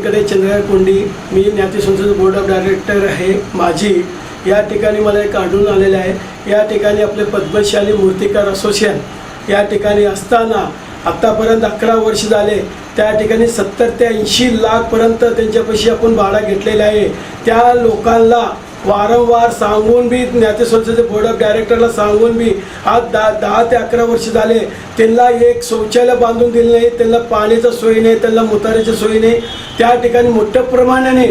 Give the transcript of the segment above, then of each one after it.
व्यंकटेश चंद्रकांत कोंडी, मी ज्ञाती संस्थेचा board of director आहे माझी। या ठिकाणी मला एक आढळून आलेलं आहे, या ठिकाणी आपले पद्मशाली मूर्तिकार असोसिएशन या ठिकाणी असताना आत्तापर्यंत 11 वर्ष झाले, त्या ठिकाणी 70 ते 80 लाखपर्यंत त्यांच्यापाशी आपण भाडा घेतलेला आहे। त्या लोकांना वारंवार सांगून बी, ज्ञाती संस्थेचे बोर्ड ऑफ डायरेक्टरला सांगून बी आज 10 ते 11 वर्ष झाले त्यांना एक शौचालय बांधून दिले नाही, त्यांना पाण्याची सोय नाही, त्यांना मुतारीची सोय नाही। त्या ठिकाणी मोठ्या प्रमाणाने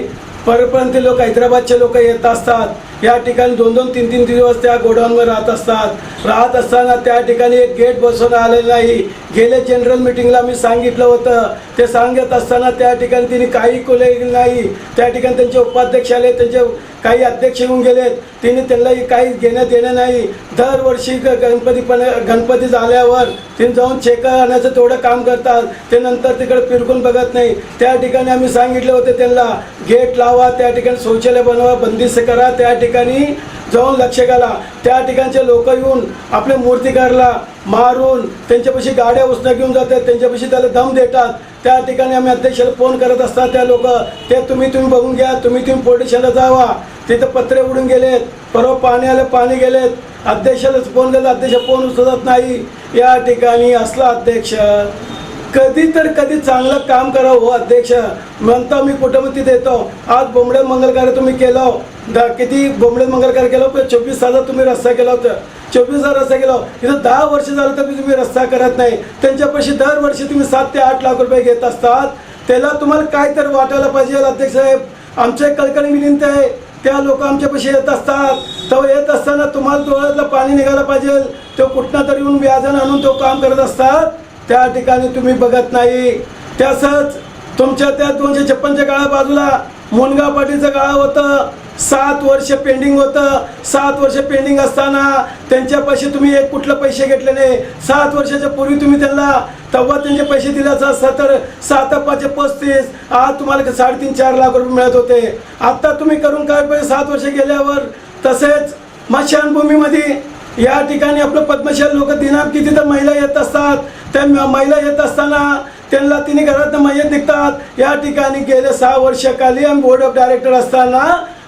परप्रांतीय लोक, हैदराबादचे लोक येत असतात, या ठिकाणी 2-2, 3-3 दिवस त्या गोडाऊनवर राहत असताना त्या ठिकाणी एक गेट बसवण्यात आलेलं नाही। गेले जनरल मीटिंगला मी सांगितलं होतं, ते सांगत असताना त्या ठिकाणी तिने काही केले नाही। त्या ठिकाणी त्यांचे उपाध्यक्ष आले, त्यांचे काही अध्यक्ष येऊन गेलेत, तिने त्यांनाही काही घेणं देणं नाही। दरवर्षी गणपती झाल्यावर तिने जाऊन चेक आणायचं तेवढं काम करतात, ते नंतर तिकडे फिरकून बघत नाही। त्या ठिकाणी आम्ही सांगितले होते त्यांना गेट लावा, त्या ठिकाणी शौचालय बनवा, बंदिस्त करा, त्या ठिकाणी जाऊन लक्ष घाला। त्या ठिकाणचे लोक येऊन आपले मूर्तिकारला मारून त्यांच्यापाशी गाड्या उसनं घेऊन जातात, त्यांच्यापाशी त्याला दम देतात। त्या ठिकाणी आम्ही अध्यक्षाला फोन करत असतात, त्या लोक ते तुम्ही बघून घ्या, तुम्ही पोलीस स्टेशनला जावा, तिथं पत्रे उडून गेलेत, परवा पाणी आलं, पाणी गेलेत, अध्यक्षालाच फोन केला, अध्यक्ष फोन उचलत नाही। या ठिकाणी असला अध्यक्ष कधी चांगलं काम करावं हो अध्यक्ष म्हणता, मी कुटुंबती देतो। आज बोंबडे मंगल कार्य तुम्ही केलं, किती बोंबडे मंगल कार्य केलं, 24,000 तुम्ही रस्ता केला होता, 24,000 रस्ता केला। इथं 10 वर्ष झालं तर तुम्ही रस्ता करत नाही, त्यांच्यापाशी दरवर्षी तुम्ही 7 ते 8 लाख रुपये घेत असतात, त्याला तुम्हाला काय तर वाटायला पाहिजे अध्यक्ष साहेब। आमच्या कळकळी विनंती आहे, त्या लोक आमच्यापाशी येत असतात, तेव्हा येत असताना तुम्हाला डोळ्यातलं पाणी निघायला पाहिजे, तो कुठनं तरी येऊन व्याजानं आणून तो काम करत असतात, त्या ठिकाणी तुम्ही बघत नाही। तसंच तुमच्या त्या 256च्या काळा बाजूला मुनगाव पाटीलचं काळ होतं, 7 वर्ष पेंडिंग होतं। 7 वर्ष पेंडिंग असताना त्यांच्यापाशी तुम्ही एक कुठलं पैसे घेतले नाही। 7 वर्षाच्या पूर्वी तुम्ही त्यांना तेव्हा त्यांचे पैसे दिले असं 7-5 35, आज तुम्हाला 3.5-4 लाख रुपये मिळत होते। आता तुम्ही करून काय पाहिजे 7 वर्ष गेल्यावर। तसेच स्मशानभूमीमध्ये या ठिकाणी आपलं पद्मशाली लोक दिनांक किती तर महिला येत असतात, त्या महिला येत असताना त्यांना तिने घरातनं मयत निघतात। या ठिकाणी गेले 6 वर्षाखाली आम्ही बोर्ड ऑफ डायरेक्टर असताना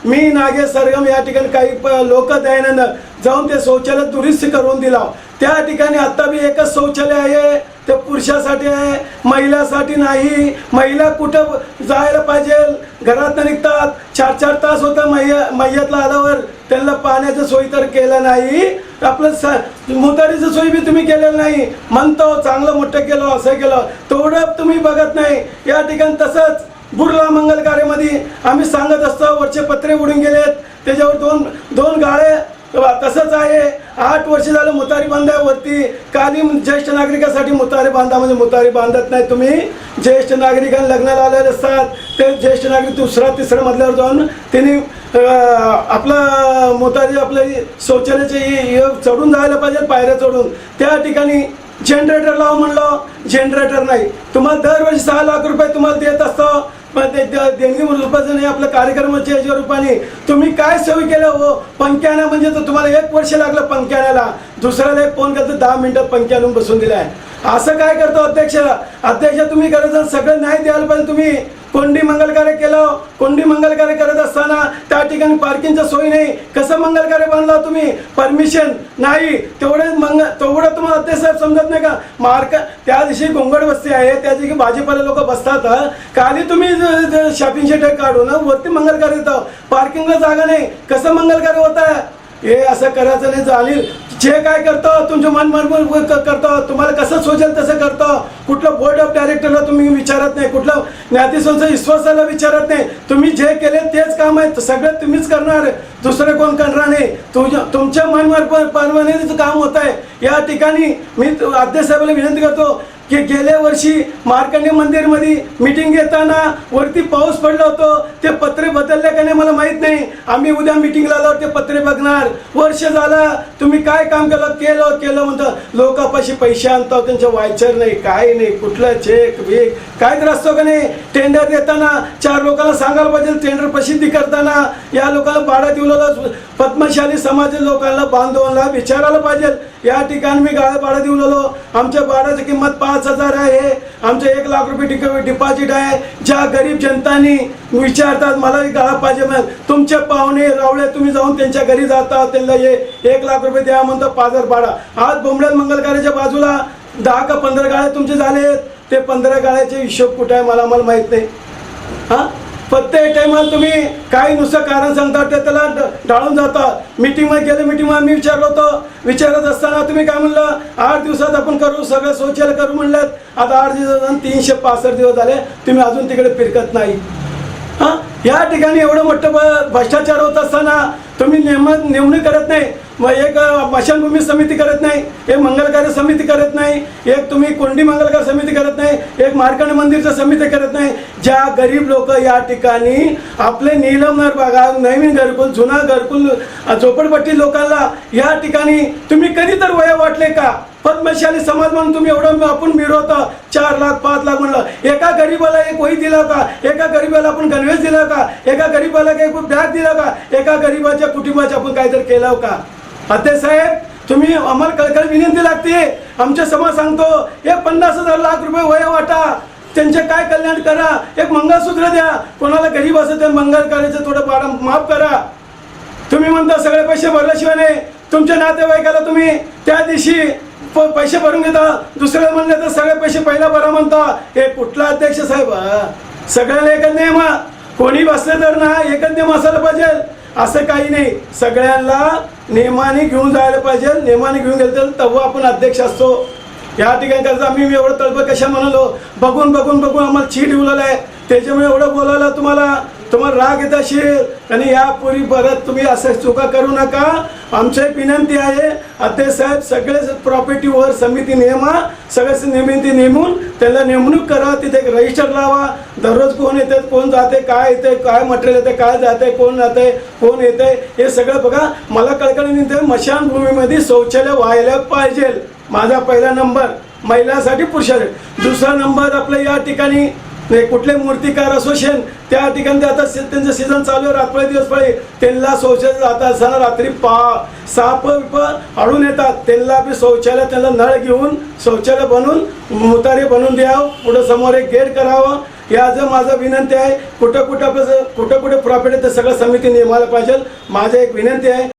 मी नागेश सरगम या ठिकाणी काही लोक द्यायनं जाऊन ते शौचालय दुरुस्त करून दिला। त्या ठिकाणी आता बी एकच शौचालय आहे, ते पुरुषासाठी आहे, महिलासाठी नाही। महिला कुठं जायला पाहिजे, घरात निघतात, 4-4 तास होतं मय्यतला आल्यावर, त्यांना पाण्याचं सोय तर केलं नाही, आपलं मुतारीचं सोय बी तुम्ही केलेलं नाही। म्हणतो चांगलं मोठं केलं, असं केलं, तेवढं तुम्ही बघत नाही। या ठिकाणी तसंच बुर्ला मंगल कार्यामध्ये आम्ही सांगत असतो, वरचे पत्रे उडून गेलेत, त्याच्यावर दोन गाळे, तसंच आहे। 8 वर्ष झालं मुतारी बांधावरती, काली ज्येष्ठ नागरिकांसाठी मुतारी बांधा, म्हणजे मुतारी बांधत नाही तुम्ही। ज्येष्ठ नागरिकांना लग्नाला आलेले असतात, ते ज्येष्ठ नागरिक 2ऱ्या-3ऱ्या मजल्यावर जाऊन त्यांनी आपलं मुतारी आपलं शौचालयाचे चढून जायला पाहिजे, पायऱ्या चढून। त्या ठिकाणी जनरेटर लाव म्हणलं, जनरेटर नाही। तुम्हाला दरवर्षी 6 लाख रुपये तुम्हाला देत असतो, पण ते देणगी रूपाचं नाही, आपल्या कार्यक्रमाच्या याच्या रूपाने तुम्ही काय सोय केलं हो। पंख्यानं म्हणजे तर तुम्हाला 1 वर्ष लागलं पंख्याला, दुसऱ्याला एक फोन करतो 10 मिनिटात पंख्या आणून बसून दिलाय। असं काय करतो अध्यक्ष तुम्ही करत सगळं न्याय द्यायला पाहिजे। तुम्ही कोंडी मंगल कार्य केलं, कोंडी मंगल कार्य करत असताना त्या ठिकाणी पार्किंगची सोय नाही, कसं मंगल कार्य बांधला तुम्ही, परमिशन नाही, तेवढं तुम्हाला अध्यक्ष साहेब समजत नाही का। त्या दिवशी गोंगड वस्ती आहे, त्या दिवशी भाजीपाला लोक बसतात, खाली तुम्ही शॉपिंग सेंटर काढून वरती मंगल कार्य येतं, पार्किंगला जागा नाही, कसं मंगल कार्य होत आहे। हे असं करायचं नाही। जाणील जे काय करतो तुमचं मन करतो, तुम्हाला कसं सोचेल तसं करतो। कुठलं बोर्ड ऑफ डायरेक्टरला तुम्ही विचारत नाही, कुठलं ज्ञाती संस्था विश्वासाला विचारत नाही। तुम्ही जे केले तेच काम आहे, सगळं तुम्हीच करणार, दुसरं कोण करणार नाही। तुमच्या परवानगीचं काम होत आहे। या ठिकाणी मी अध्यक्ष साहेबांना विनंती करतो की गेल्या वर्षी मार्कंडे मंदिरमध्ये मीटिंग घेताना वरती पाऊस पडला होतो, ते पत्रे बदलले का नाही मला माहीत नाही। आम्ही उद्या मीटिंगला आल्यावर ते पत्रे बघणार। वर्ष झालं तुम्ही काय काम केलं म्हणतं, लोकांपाशी पैसे आणतो, त्यांचं वायचर नाही, काय नाही, कुठलं चेक वेक काय तर असतो का नाही। टेंडर देताना 4 लोकांना सांगायला पाहिजे, टेंडर प्रसिद्धी करताना या लोकांना भाडं दिवलेलं, पद्मशाली समाज लोकांना बांधवांना विचारायला पाहिजे। या ठिकाणी मी भाडं दिवलेलो, आमच्या भाड्याची किंमत 5 5,000 आहे, आमचं 1 लाख रुपये डिपॉझिट आहे. ज्या गरीब जनतांनी विचारतात मला गाळा पाहिजे मग तुमचे पाहुणे रावळे तुम्ही जाऊन त्यांच्या घरी जाता, त्यांना 1 लाख रुपये द्या म्हणतो 5,000 भाडा. आज बोंबडेल मंगलकार्याच्या बाजूला 10 का 15 गाळे तुमचे झालेत. ते 15 गाळ्याचे हिशोब कुठे आहे मला माहीत नाही. हां, प्रत्येक टायमाला तुम्ही काही नुसतं कारण सांगता ते त्याला ढाळून जातात. मीटिंगमध्ये गेले, मीटिंगमध्ये मी विचारलं होतं, विचारत असताना तुम्ही काय म्हणलं 8 दिवसात आपण करू, सगळं शौचालय करू म्हणलं. आता 8 दिवस 365 दिवस झाले तुम्ही अजून तिकडे फिरकत नाही. हां, या ठिकाणी एवढं मोठं भ्रष्टाचार होत असताना तुम्ही नेमणूक करत नाही. मग एक स्मशानभूमी समिती करत नाही, एक मंगलकार्य समिती करत नाही, एक तुम्ही कोंडी मंगलकार समिती करत नाही, एक मार्कंड मंदिरचं समिती करत नाही. ज्या गरीब लोक या ठिकाणी आपले निलंबनार बघा, नवीन घरकुल, जुना घरकुल, झोपडपट्टी लोकांना या ठिकाणी तुम्ही कधी तर वया वाटले का? पद्मशाली समाज म्हणून तुम्ही एवढं आपण मिळवता 4 लाख 5 लाख म्हणलं. एका गरीबाला एक वही दिला का? एका गरीबाला आपण गणवेश दिला का? एका गरीबाला काही बॅग दिला का? एका गरीबाच्या कुटुंबाचे आपण काहीतरी केलं का? साहेब तुम्ही आम्हाला कळकळ विनंती लागते. आमच्या समाज सांगतो 50,000 लाख रुपये वया वाटा, त्यांचे काय कल्याण करा. एक मंगळसूत्र द्या, कोणाला गरीब असेल तर मंगलकार्याचं थोडं भाडं माफ करा. तुम्ही म्हणता सगळे पैसे भरल्याशिवाय नाही. तुमच्या नातेवाईकाला तुम्ही त्या दिवशी पैसे भरून घेता, दुसऱ्याला म्हणले तर सगळे पैसे पहिला भरा म्हणता. हे कुठला अध्यक्ष साहेब? सगळ्याला एकच नियम, कोणी बसले तर ना एकच नियम असायला पाहिजे असं काही नाही. सगळ्यांना नियमाने घेऊन जायला पाहिजे. नियमाने घेऊन गेलं तर तेव्हा आपण अध्यक्ष असतो. या ठिकाणी कसं आम्ही एवढं तळबळ कशा म्हणालो, बघून बघून बघून आम्हाला चीड उलवलं आहे. त्याच्यामुळे एवढं बोलायला तुम्हाला राग येत असेल आणि यापूर्वी परत तुम्ही असं चुका करू नका. आमची विनंती आहे अध्यक्ष साहेब, सगळे प्रॉपर्टीवर समिती नेमा, सगळे समिती नेमून त्याला नेमणूक करा. तिथे एक रजिस्टर लावा. दररोज कोण येते, कोण जाते, काय येते, काय मटेरियल येते, काय जाते, कोण जाते, कोण येते, हे सगळं बघा. मला कळकळी निघते स्मशानभूमीमध्ये शौचालय व्हायला पाहिजे. माझा पहिला नंबर महिलांसाठी पुरुषासाठी. दुसरा नंबर आपल्या या ठिकाणी कुठले मूर्तिकार असोसिएशन त्या ठिकाणी आता त्यांचं सीझन चालू आहे, रात्रपळे दिवस पळे त्यांना शौचालय जाता असताना रात्री साप आढळून येतात. त्यांना बी शौचालय, त्यांना नळ घेऊन शौचालय बनवून मुतारे बनवून द्यावं. पुढं समोर एक गेट करावं. याचं माझं विनंती आहे. कुठं कुठे प्रॉफिट आहे ते सगळं समिती नेमायला पाहिजे. माझं एक विनंती आहे.